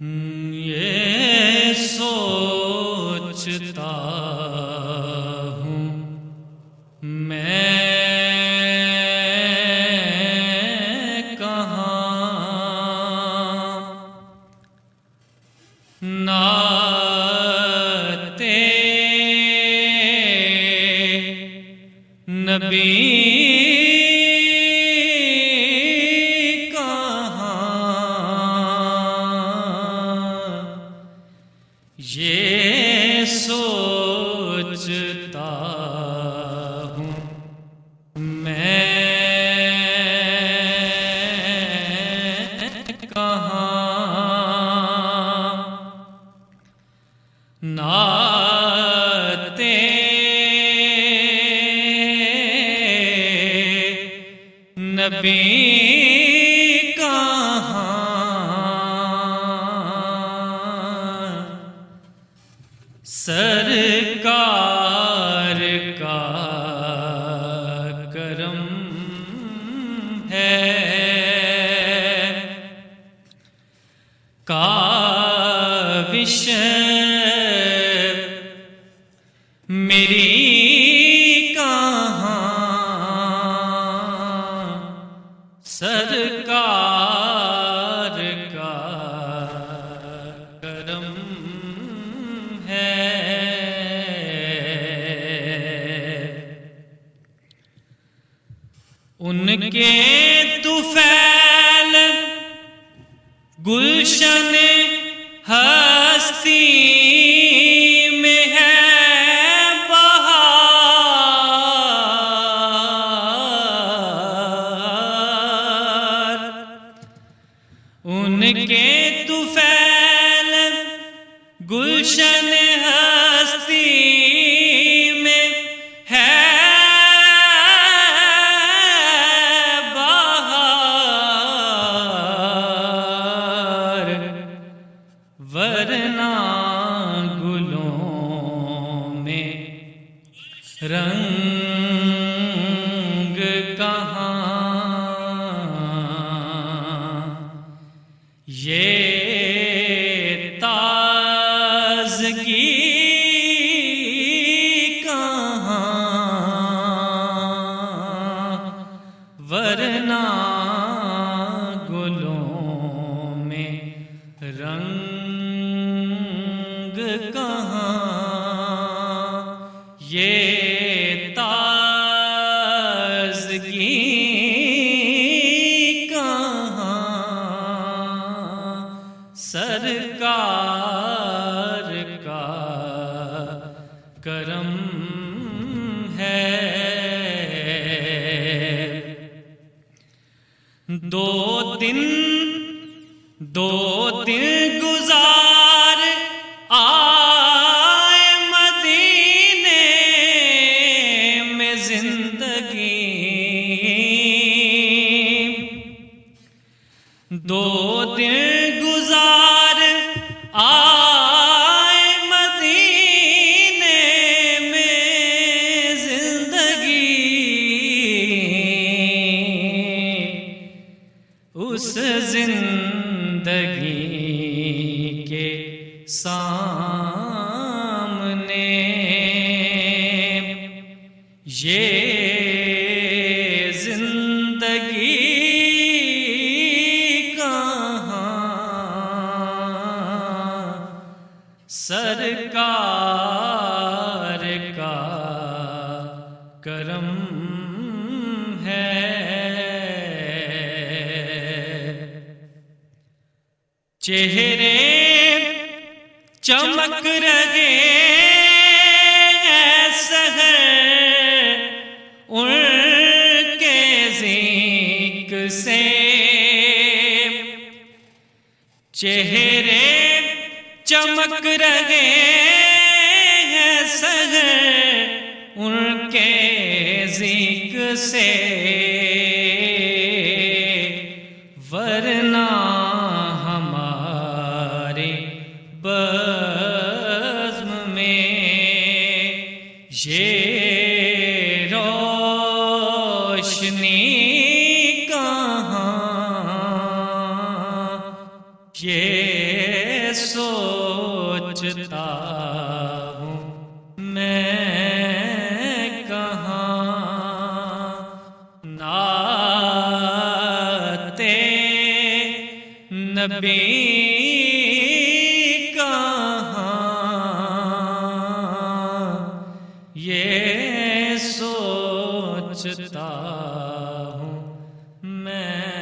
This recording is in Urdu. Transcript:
یہ سوچتا ہوں میں کہاں نعتِ نبی یہ سوچتا ہوں میں کہاں نعتِ نبی سرکار کا کرم ہے کاوش میری کہاں سرکار کا کرم ہے ان کے طفیل گلشن ہستی میں ہے بہار ان کے طفیل گلشن ہستی میں ہے ورنہ گلوں میں رنگ کہاں یہ تازگی کہاں ورنہ گلوں میں رنگ کہاں یہ تازگی کہاں سرکار کا کرم ہے دو دن گزار آئے مدینے میں زندگی دو دن گزار آئے مدینے میں زندگی اس زندگی کے سامنے یہ زندگی کہاں سرکار کا کرم ہے چہرے چمک رہے ہیں سحر ان کے ذکر سے چہرے چمک رہے ہیں سحر ان کے ذکر سے ورنہ ہمارے بزم میں یہ روشنی کہاں یہ سوچتا ہوں میں کہاں نعتِ نبی یہ سوچتا ہوں میں